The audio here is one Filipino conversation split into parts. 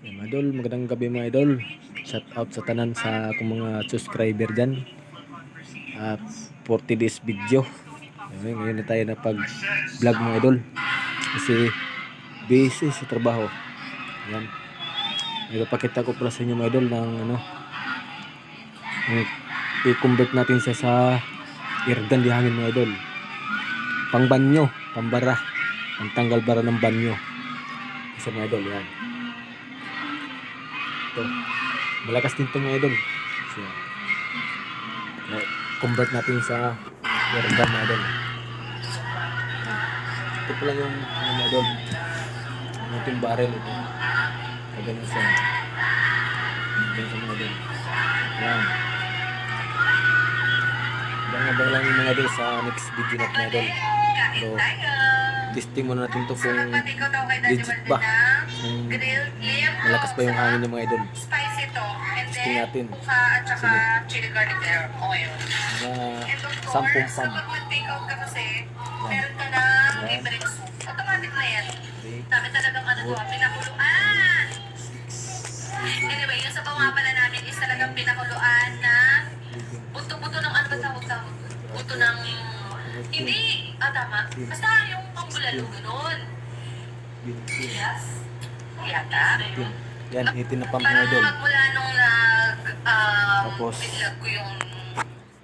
Mga idol, magandang gabi mga idol. Shout out sa tanan sa akong mga subscriber dyan. At 40 days video. Ngayon na tayo na pag vlog mga idol. Kasi busy sa trabaho. Yan. Ipapakita ko pala sa inyo mga idol ng i-convert natin siya sa airgun di hangin mga idol. Pang banyo, pambara. Pantanggal bara ng banyo. Isa mga idol yan. Ito. Malakas din ito mga idol. So, convert natin sa airgun mga idol. Ito pala yung mga idol. Yung barrel ito. Kagano siya. Ganyan sa mga idol. Yan. Abang-abang lang yung mga idol sa next video natin mga idol. Pero testing muna natin to kung legit ba. Kung malakas pa yung hangin ng mga idol. Testing natin. Sige. Mga 10 pump. Meron ka na libreng soup. Automatic na yan. Dami talagang pinakuluan. Anyway, yung sa pamapala namin is talagang pinakuluan na buto-buto ng ano ba tawag? Buto ng... Hindi. Tama. Basta yung pambulalo, ganun. Yes. Yata. Yan, hitin na pump mga idol. Parang magmula nung binlog ko yung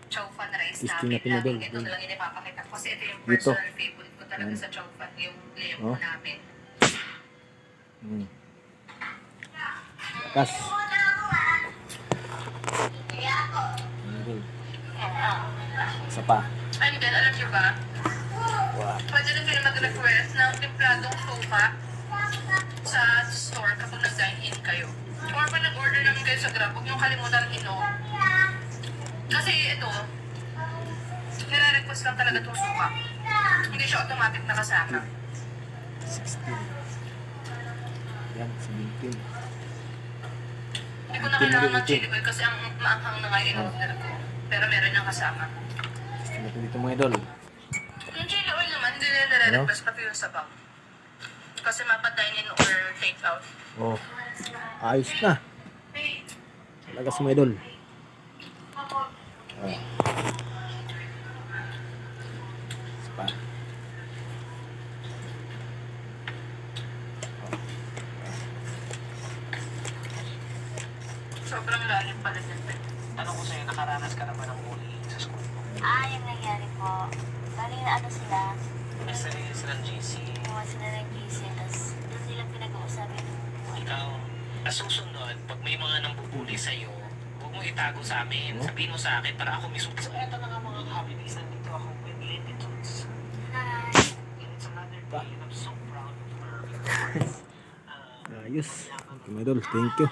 chow fan rice namin. Ito lang yung ipapakita ko. Kasi ito yung personal favorite ko talaga sa chow fan. Yung lemon namin. Kas. Isa pa. And then, alam nyo ba? Pwede rin kayo mag-request ng templadong sopa sa store kapag nag-dine-in kayo. Or pag nag-order namin kayo sa Grab, huwag nyo kalimutan inom. Kasi ito, nire-request lang talaga itong sopa. Hindi siya automatic na kasama. 16. Yan, 17. Hindi ko na kailangan ng chili oil kasi ang maanghang na nga yung in-order ko. Pero meron niyang kasama. Ito dito mga idol. Yung chili oil naman, hindi nire-request pati yung sabaw. Kasi mapa-dine-in or take-out. Oh, ayos na. Lagas mga idol. Spa. Sobrang lalim pala dyan. Tanong ko sa'yo, nakaranas ka naman ng bullying sa school mo? Yung nangyari po. Bali na sila. Sila ng GC. Mga sila ng GC. Tapos doon nila pinag-uusapan ng Ikaw, susunod, pag may mga nambubuli sa'yo, huwag mo itago sa amin. Sabihin mo sa akin para ako mismo. So, eto na nga mga hobbies. Nandito ako with Lindy Toots. Hi! It's another day and I'm so proud of her because Ayos. Okay mga idol, thank you.